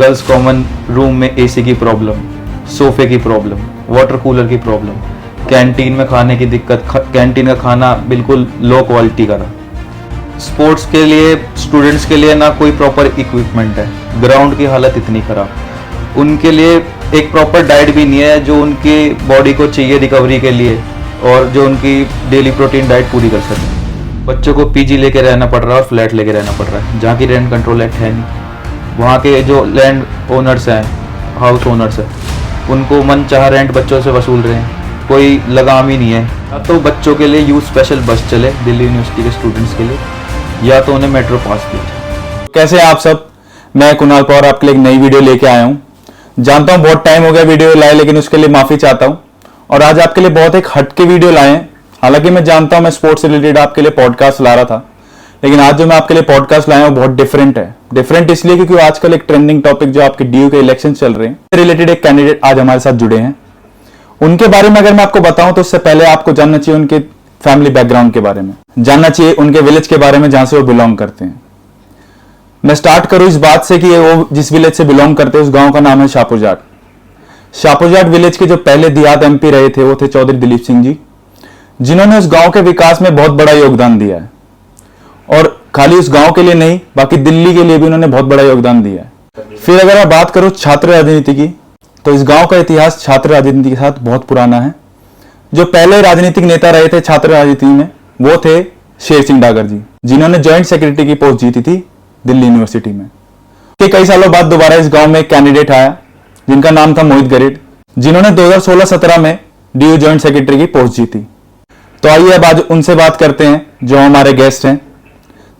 Girls common room में AC की problem, सोफे की प्रॉब्लम, वाटर कूलर की प्रॉब्लम, कैंटीन में खाने की दिक्कत, कैंटीन का खाना बिल्कुल लो क्वालिटी का था। स्पोर्ट्स के लिए स्टूडेंट्स के लिए ना कोई प्रॉपर इक्विपमेंट है, ग्राउंड की हालत इतनी खराब, उनके लिए एक प्रॉपर डाइट भी नहीं है जो उनकी बॉडी को चाहिए रिकवरी के लिए और जो उनकी डेली प्रोटीन डाइट पूरी कर सके। बच्चों को पीजी लेके रहना पड़ रहा है और फ्लैट लेके रहना पड़ रहा है, जहाँ की रेंट कंट्रोल एक्ट है नहीं। वहाँ के जो लैंड ओनर्स हैं, हाउस ओनर्स हैं, उनको मन चाह रेंट बच्चों से वसूल रहे हैं, कोई लगाम ही नहीं है। या तो बच्चों के लिए यूथ स्पेशल बस चले दिल्ली यूनिवर्सिटी के स्टूडेंट्स के लिए, या तो उन्हें मेट्रो पास दिया जाए। कैसे हैं आप सब? मैं कुणाल पवार आपके लिए एक नई वीडियो लेके आया हूँ। जानता हूँ बहुत टाइम हो गया वीडियो लाए, लेकिन उसके लिए माफी चाहता हूँ। और आज आपके लिए बहुत एक हटके वीडियो लाए हैं। हालांकि मैं जानता हूँ मैं स्पोर्ट्स से रिलेटेड आपके लिए पॉडकास्ट ला रहा था, लेकिन आज जो मैं आपके लिए पॉडकास्ट लाया हूँ बहुत डिफरेंट है। डिफरेंट इसलिए क्योंकि आजकल एक ट्रेंडिंग टॉपिक जो आपके डीयू के इलेक्शन चल रहे हैं, रिलेटेड एक कैंडिडेट आज हमारे साथ जुड़े हैं। उनके बारे में अगर मैं आपको बताऊं तो उससे पहले आपको जानना चाहिए उनके फैमिली बैकग्राउंड के बारे में, जानना चाहिए उनके विलेज के बारे में जहां से वो बिलोंग करते हैं। मैं स्टार्ट करूं इस बात से कि वो जिस विलेज से बिलोंग करते हैं उस गांव का नाम है शाहपुर। शाहपुर विलेज के जो पहले दिहात एमपी रहे थे वो थे चौधरी दिलीप सिंह जी, जिन्होंने उस गांव के विकास में बहुत बड़ा योगदान दिया है। और खाली उस गांव के लिए नहीं, बाकी दिल्ली के लिए भी उन्होंने बहुत बड़ा योगदान दिया है। फिर अगर मैं बात करूं छात्र राजनीति की, तो इस गांव का इतिहास छात्र राजनीति के साथ बहुत पुराना है। जो पहले राजनीतिक नेता रहे थे छात्र राजनीति में वो थे शेर सिंह डागर जी, जिन्होंने ज्वाइंट सेक्रेटरी की पोस्ट जीती थी दिल्ली यूनिवर्सिटी में। कई सालों बाद दोबारा इस गांव में एक कैंडिडेट आया जिनका नाम था मोहित गरेड, जिन्होंने 2016-17 में डीयू ज्वाइंट सेक्रेटरी की पोस्ट जीती। तो आइए अब आज उनसे बात करते हैं जो हमारे गेस्ट हैं।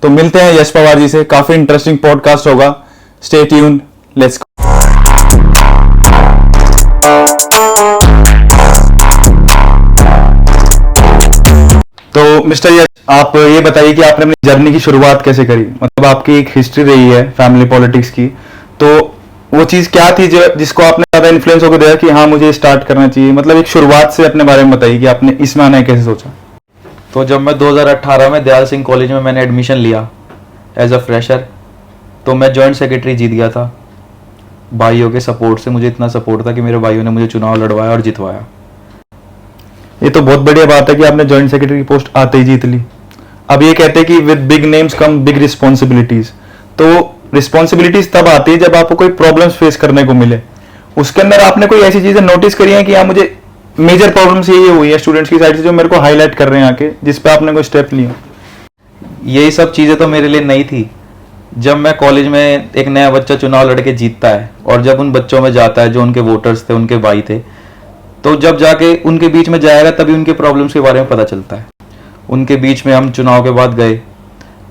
तो मिलते हैं यश पवार जी से, काफी इंटरेस्टिंग पॉडकास्ट होगा। Stay tuned, let's go. तो मिस्टर यश, आप ये बताइए कि आपने अपनी जर्नी की शुरुआत कैसे करी? मतलब आपकी एक हिस्ट्री रही है फैमिली पॉलिटिक्स की, तो वो चीज क्या थी जिसको आपने ज्यादा इन्फ्लुएंस होकर दिया कि हाँ मुझे स्टार्ट करना चाहिए? मतलब एक शुरुआत से अपने बारे में बताइए कि आपने इसमें आना कैसे सोचा। तो जब मैं 2018 में दयाल सिंह कॉलेज में मैंने एडमिशन लिया एज अ फ्रेशर, तो मैं जॉइंट सेक्रेटरी जीत गया था। भाइयों के सपोर्ट से, मुझे इतना सपोर्ट था कि मेरे भाइयों ने मुझे चुनाव लड़वाया और जितवाया। ये तो बहुत बढ़िया बात है कि आपने जॉइंट सेक्रेटरी की पोस्ट आते ही जीत ली। अब ये कहते हैं कि with big names come big responsibilities. तो रिस्पॉन्सिबिलिटीज तब आती है जब आपको कोई प्रॉब्लम्स फेस करने को मिले। उसके अंदर आपने कोई ऐसी चीजें नोटिस करी हैं कि हाँ मुझे मेजर प्रॉब्लम्स ये हुई है स्टूडेंट्स की साइड से जो मेरे को हाईलाइट कर रहे हैं आके, जिस पे आपने कोई स्टेप लिया? यही सब चीजें तो मेरे लिए नई थी। जब मैं कॉलेज में एक नया बच्चा चुनाव लड़के जीतता है और जब उन बच्चों में जाता है जो उनके वोटर्स थे, उनके भाई थे, तो जब जाके उनके बीच में जाएगा तभी उनके प्रॉब्लम्स के बारे में पता चलता है। उनके बीच में हम चुनाव के बाद गए,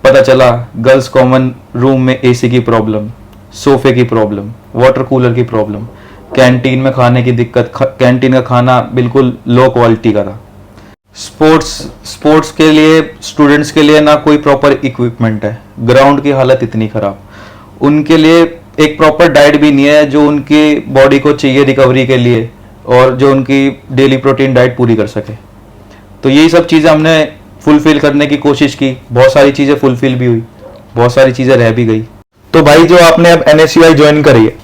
पता चला गर्ल्स कॉमन रूम में एसी की प्रॉब्लम, सोफे की प्रॉब्लम, वाटर कूलर की प्रॉब्लम, कैंटीन में खाने की दिक्कत, कैंटीन का खाना बिल्कुल लो क्वालिटी का था। स्पोर्ट्स के लिए स्टूडेंट्स के लिए ना कोई प्रॉपर इक्विपमेंट है, ग्राउंड की हालत इतनी खराब, उनके लिए एक प्रॉपर डाइट भी नहीं है जो उनकी बॉडी को चाहिए रिकवरी के लिए और जो उनकी डेली प्रोटीन डाइट पूरी कर सके। तो यही सब चीज़ें हमने फुलफिल करने की कोशिश की। बहुत सारी चीज़ें फुलफिल भी हुई, बहुत सारी चीज़ें रह भी गई। तो भाई जो आपने अब NSUI ज्वाइन करी है,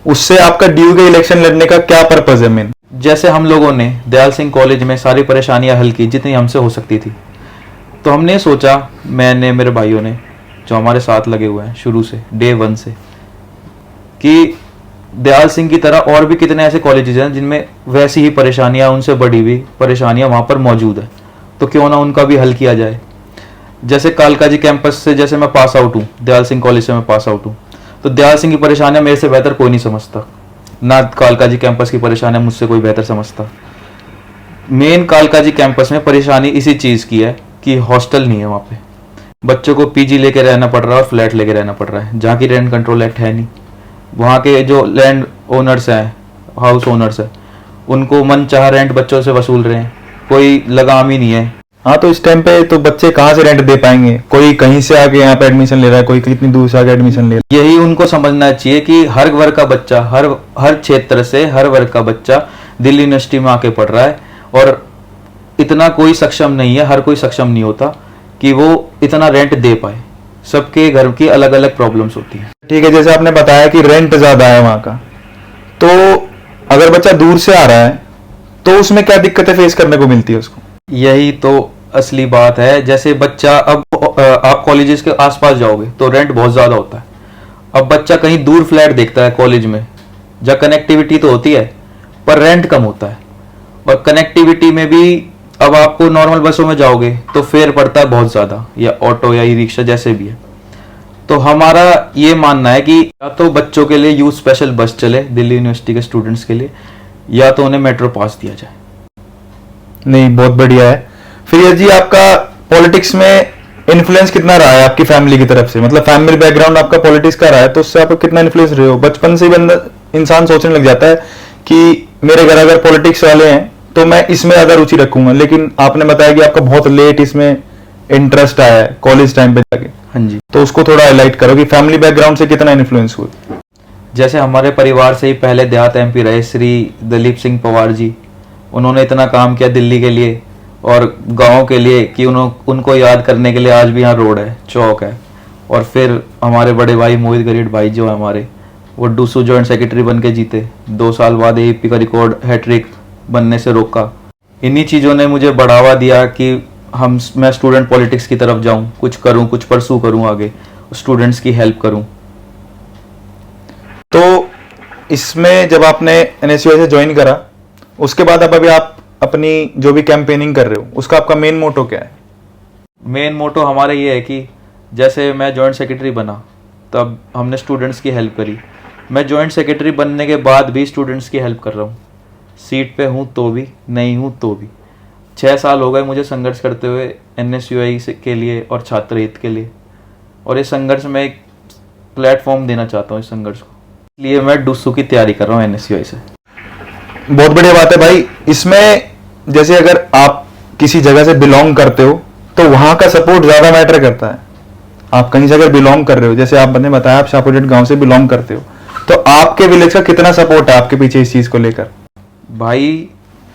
उससे आपका डीयू के इलेक्शन लड़ने का क्या पर्पज है मेन? जैसे हम लोगों ने दयाल सिंह कॉलेज में सारी परेशानियां हल की जितनी हमसे हो सकती थी, तो हमने सोचा, मैंने, मेरे भाइयों ने जो हमारे साथ लगे हुए हैं शुरू से, डे 1 से, कि दयाल सिंह की तरह और भी कितने ऐसे कॉलेजेस हैं जिनमें वैसी ही परेशानियां, उनसे बड़ी भी परेशानियां वहाँ पर मौजूद है, तो क्यों ना उनका भी हल किया जाए। जैसे कालका जी कैंपस से जैसे मैं पास आउट हूँ, दयाल सिंह कॉलेज से मैं पास आउट हूँ, तो दयाल सिंह की परेशानियां मेरे से बेहतर कोई नहीं समझता, ना कालका जी कैंपस की परेशानियां मुझसे कोई बेहतर समझता। मेन कालका जी कैंपस में परेशानी इसी चीज़ की है कि हॉस्टल नहीं है वहाँ पे, बच्चों को पीजी लेके रहना पड़ रहा है और फ्लैट लेके रहना पड़ रहा है, जहाँ की रेंट कंट्रोल एक्ट है नहीं। वहाँ के जो लैंड ओनर्स हैं, हाउस ओनर्स हैं, उनको मन चाह रेंट बच्चों से वसूल रहे हैं, कोई लगाम ही नहीं है। हाँ, तो इस टाइम पे तो बच्चे कहाँ से रेंट दे पाएंगे? कोई कहीं से आके यहाँ पे एडमिशन ले रहा है, कोई कितनी दूर से आके एडमिशन ले रहा है। यही उनको समझना चाहिए कि हर वर्ग का बच्चा, हर क्षेत्र से हर वर्ग का बच्चा दिल्ली यूनिवर्सिटी में आके पढ़ रहा है, और इतना कोई सक्षम नहीं है, हर कोई सक्षम नहीं होता कि वो इतना रेंट दे पाए। सबके घर की अलग अलग प्रॉब्लम्स होती हैं। ठीक है, जैसे आपने बताया कि रेंट ज्यादा है वहां का, तो अगर बच्चा दूर से आ रहा है तो उसमें क्या दिक्कतें फेस करने को मिलती है उसको? यही तो असली बात है। जैसे बच्चा अब आप कॉलेजेस के आसपास जाओगे तो रेंट बहुत ज़्यादा होता है। अब बच्चा कहीं दूर फ्लैट देखता है कॉलेज में, जहाँ कनेक्टिविटी तो होती है पर रेंट कम होता है। और कनेक्टिविटी में भी अब आपको नॉर्मल बसों में जाओगे तो फेयर पड़ता है बहुत ज़्यादा, या ऑटो या ई रिक्शा जैसे भी है। तो हमारा ये मानना है कि या तो बच्चों के लिए यूथ स्पेशल बस चले दिल्ली यूनिवर्सिटी के स्टूडेंट्स के लिए, या तो उन्हें मेट्रो पास दिया जाए। नहीं, बहुत बढ़िया है। फिर ये जी आपका पॉलिटिक्स में इन्फ्लुएंस कितना रहा है आपकी फैमिली की तरफ से? मतलब फैमिली बैकग्राउंड आपका पॉलिटिक्स का रहा है तो उससे आप कितना इन्फ्लुएंस रहे हो? बचपन से ही बंदा इंसान सोचने लग जाता है कि मेरे घर अगर पॉलिटिक्स वाले हैं तो मैं इसमें ज्यादा रुचि रखूंगा, लेकिन आपने बताया कि आपका बहुत लेट इसमें इंटरेस्ट आया है कॉलेज टाइम पे जाके। हाँ जी। तो उसको थोड़ा हाईलाइट करो कि फैमिली बैकग्राउंड से कितना इन्फ्लुएंस हुआ। जैसे हमारे परिवार से ही पहले देहात एमपी रहे श्री दलीप सिंह पवार जी, उन्होंने इतना काम किया दिल्ली के लिए और गाँव के लिए कि उनको याद करने के लिए आज भी यहाँ रोड है, चौक है। और फिर हमारे बड़े भाई मोहित गरीड भाई जो है हमारे, वो डूसू जॉइंट सेक्रेटरी बन के जीते, 2 साल बाद एपी का रिकॉर्ड हैट्रिक बनने से रोका। इन्हीं चीज़ों ने मुझे बढ़ावा दिया कि मैं स्टूडेंट पॉलिटिक्स की तरफ जाऊं, कुछ करूं, कुछ परसू करूं, आगे स्टूडेंट्स की हेल्प करूं। तो इसमें जब आपने एनएसयूआई से ज्वाइन करा, उसके बाद अब अभी आप अपनी जो भी कैंपेनिंग कर रहे हो उसका आपका मेन मोटो क्या है? मेन मोटो हमारा ये है कि जैसे मैं जॉइंट सेक्रेटरी बना तब हमने स्टूडेंट्स की हेल्प करी। मैं जॉइंट सेक्रेटरी बनने के बाद भी स्टूडेंट्स की हेल्प कर रहा हूँ। सीट पे हूँ तो भी, नहीं हूँ तो भी। 6 साल हो गए मुझे संघर्ष करते हुए एनएसयूआई के लिए और छात्र हित के लिए। और इस संघर्ष में एक प्लेटफॉर्म देना चाहता हूँ इस संघर्ष को, इसलिए मैं डूसू की तैयारी कर रहा हूँ एनएसयूआई से। बहुत बढ़िया बात है भाई। इसमें जैसे अगर आप किसी जगह से बिलोंग करते हो तो वहां का सपोर्ट ज्यादा मैटर करता है। आप कहीं से अगर बिलोंग कर रहे हो, जैसे आपने बताया आप शाहपुर गांव से बिलोंग करते हो, तो आपके विलेज का कितना सपोर्ट है आपके पीछे इस चीज को लेकर? भाई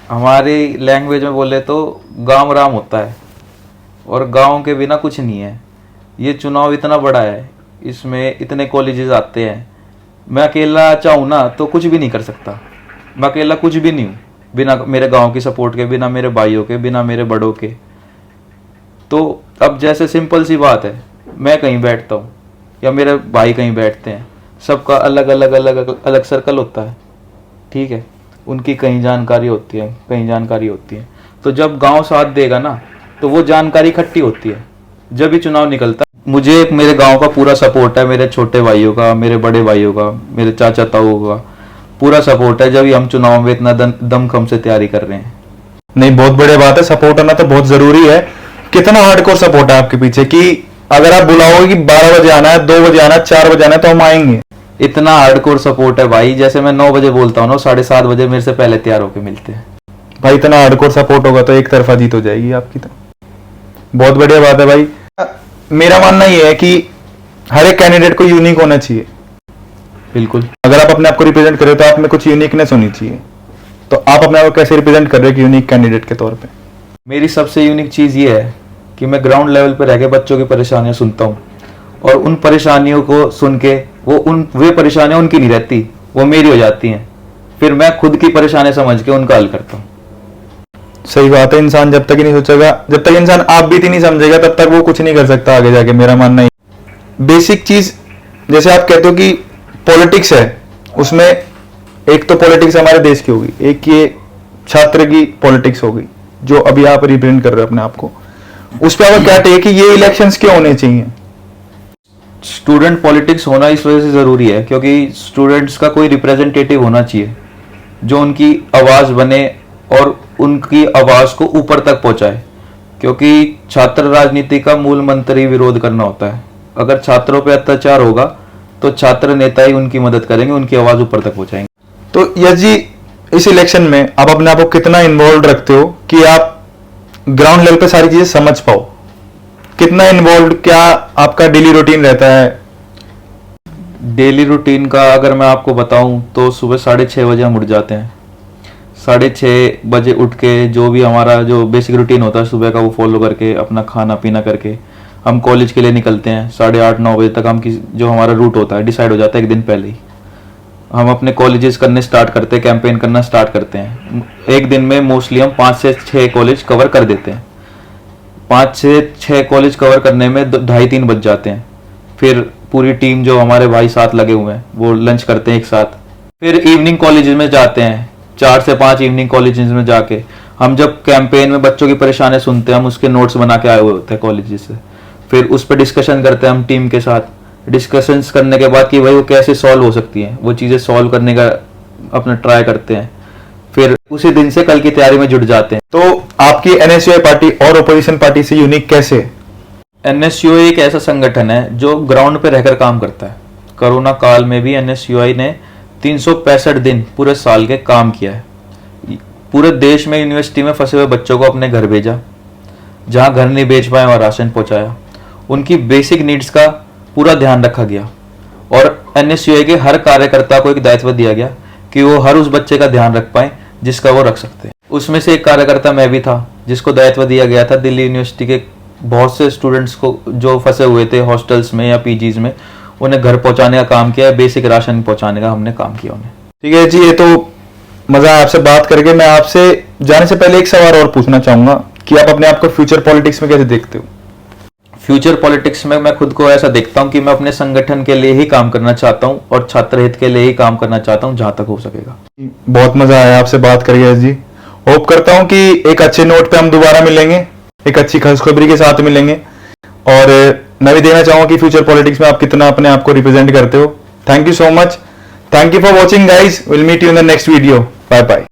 हमारे लैंग्वेज में बोले तो गांव राम होता है, और गांव के बिना कुछ नहीं है। ये चुनाव इतना बड़ा है, इसमें इतने कॉलेजेस आते हैं। मैं अकेला चाहूँ ना तो कुछ भी नहीं कर सकता। मैं अकेला कुछ भी नहीं हूँ बिना मेरे गांव की सपोर्ट के, बिना मेरे भाइयों के, बिना मेरे बड़ों के। तो अब जैसे सिंपल सी बात है, मैं कहीं बैठता हूँ या मेरे भाई कहीं बैठते हैं, सबका अलग अलग अलग अलग सर्कल होता है, ठीक है। उनकी कहीं जानकारी होती है, कहीं जानकारी होती है। तो जब गांव साथ देगा ना तो वो जानकारी इकट्ठी होती है, जब भी चुनाव निकलता है। मुझे मेरे गांव का पूरा सपोर्ट है, मेरे छोटे भाइयों का, मेरे बड़े भाइयों का, मेरे चाचा ताऊ का पूरा सपोर्ट है, जब हम चुनाव में इतना दमखम से तैयारी कर रहे हैं। नहीं, बहुत बढ़िया बात है। सपोर्ट होना तो बहुत जरूरी है। कितना हार्डकोर सपोर्ट है आपके पीछे कि अगर आप बुलाओगे कि 12 बजे आना है, 2 बजे आना है, 4 बजे आना है तो हम आएंगे? इतना हार्डकोर सपोर्ट है भाई, जैसे मैं 9 बजे बोलता हूँ ना, 7:30 बजे मेरे से पहले तैयार होके मिलते हैं। भाई इतना हार्डकोर सपोर्ट होगा तो एक तरफा जीत हो जाएगी आपकी। तो बहुत बढ़िया बात है भाई। मेरा मानना ये है कि हर एक कैंडिडेट को यूनिक होना चाहिए। बिल्कुल। अगर आप अपने आप को रिप्रेजेंट करें तो आप में कुछ यूनिकनेस होनी चाहिए। तो आप अपने आप को कैसे रिप्रेजेंट कर रहे हैं यूनिक कैंडिडेट के तौर पे? मेरी सबसे यूनिक चीज़ ये है कि मैं ग्राउंड लेवल पर रह के बच्चों की परेशानियां सुनता हूँ, और उन परेशानियों को सुन के वे परेशानियां उनकी नहीं रहती, वो मेरी हो जाती हैं। फिर मैं खुद की परेशानी समझ के उनका हल करता हूँ। सही बात है। इंसान जब तक ही नहीं सोचेगा, जब तक इंसान आप बीती नहीं समझेगा, तब तक वो कुछ नहीं कर सकता आगे जाके। मेरा मानना है बेसिक चीज, जैसे आप कहते हो कि पॉलिटिक्स है, उसमें एक तो पॉलिटिक्स हमारे देश की होगी, एक ये छात्र की पॉलिटिक्स होगी जो अभी आप रिप्रेजेंट कर रहे हो अपने आप को। उस पर आपका क्या टेक है कि ये इलेक्शंस क्यों होने चाहिए? स्टूडेंट पॉलिटिक्स होना इस वजह से ज़रूरी है क्योंकि स्टूडेंट्स का कोई रिप्रेजेंटेटिव होना चाहिए जो उनकी आवाज़ बने और उनकी आवाज़ को ऊपर तक पहुंचाए। क्योंकि छात्र राजनीति का मूल मंत्र ही विरोध करना होता है। अगर छात्रों पे अत्याचार होगा तो छात्र नेता ही उनकी मदद करेंगे, उनकी आवाज़ ऊपर तक पहुंचाएंगे। तो यश जी, इस इलेक्शन में आप अपने आप को कितना इन्वॉल्व रखते हो कि आप ग्राउंड लेवल पे सारी चीजें समझ पाओ? कितना इन्वॉल्व, क्या आपका डेली रूटीन रहता है? डेली रूटीन का अगर मैं आपको बताऊं तो सुबह 6:30 बजे हम उठ जाते हैं। 6:30 बजे उठ के जो भी हमारा जो बेसिक रूटीन होता है सुबह का, वो फॉलो करके अपना खाना पीना करके हम कॉलेज के लिए निकलते हैं 8:30-9 बजे तक। हम जो हमारा रूट होता है डिसाइड हो जाता है एक दिन पहले ही। हम अपने कॉलेजेस करने स्टार्ट करते हैं, कैंपेन करना स्टार्ट करते हैं। एक दिन में मोस्टली हम 5 से 6 कॉलेज कवर कर देते हैं। 5 से 6 कॉलेज कवर करने में 2:30-3 बज जाते हैं। फिर पूरी टीम जो हमारे भाई साथ लगे हुए हैं वो लंच करते हैं एक साथ। फिर इवनिंग कॉलेजेस में जाते हैं, 4 से 5 इवनिंग कॉलेजेस में जाके हम जब कैंपेन में बच्चों की परेशानी सुनते हैं, हम उसके नोट्स बना के आए हुए होते हैं कॉलेज से। फिर उस पर डिस्कशन करते हैं हम टीम के साथ। डिस्कशंस करने के बाद कि भाई वो कैसे सॉल्व हो सकती हैं, वो चीज़ें सॉल्व करने का अपना ट्राई करते हैं। फिर उसी दिन से कल की तैयारी में जुट जाते हैं। तो आपकी एनएसयूआई पार्टी और ओपोजिशन पार्टी से यूनिक कैसे? एनएसयूआई एक ऐसा संगठन है जो ग्राउंड पे रहकर काम करता है। कोरोना काल में भी एनएसयूआई ने 365 दिन पूरे साल के काम किया है। पूरे देश में यूनिवर्सिटी में फंसे हुए बच्चों को अपने घर भेजा, जहां घर नहीं भेज पाए वहां राशन पहुंचाया। उनकी बेसिक नीड्स का पूरा ध्यान रखा गया और एनएसयूआई के हर कार्यकर्ता को एक दायित्व दिया गया कि वो हर उस बच्चे का ध्यान रख पाए जिसका वो रख सकते हैं। उसमें से एक कार्यकर्ता मैं भी था, जिसको दायित्व दिया गया था दिल्ली यूनिवर्सिटी के बहुत से स्टूडेंट्स को जो फंसे हुए थे हॉस्टल्स में या पीजीज में, उन्हें घर पहुंचाने का काम किया, बेसिक राशन पहुंचाने का हमने काम किया उन्हें। ठीक है जी, ये तो मजा आया आपसे बात करके। मैं आपसे जाने से पहले एक सवाल और पूछना चाहूंगा कि आप अपने आप को फ्यूचर पॉलिटिक्स में कैसे देखते हो? फ्यूचर पॉलिटिक्स में मैं खुद को ऐसा देखता हूं कि मैं अपने संगठन के लिए ही काम करना चाहता हूं और छात्र हित के लिए ही काम करना चाहता हूं जहां तक हो सकेगा। बहुत मजा आया आपसे बात करके जी। होप करता हूं कि एक अच्छे नोट पे हम दोबारा मिलेंगे, एक अच्छी खुशखबरी के साथ मिलेंगे। और मैं भी देखना चाहूंगा कि फ्यूचर पॉलिटिक्स में आप कितना अपने आप को रिप्रेजेंट करते हो। Thank you so much. Thank you for watching guys. Will meet you in the next video. Bye bye.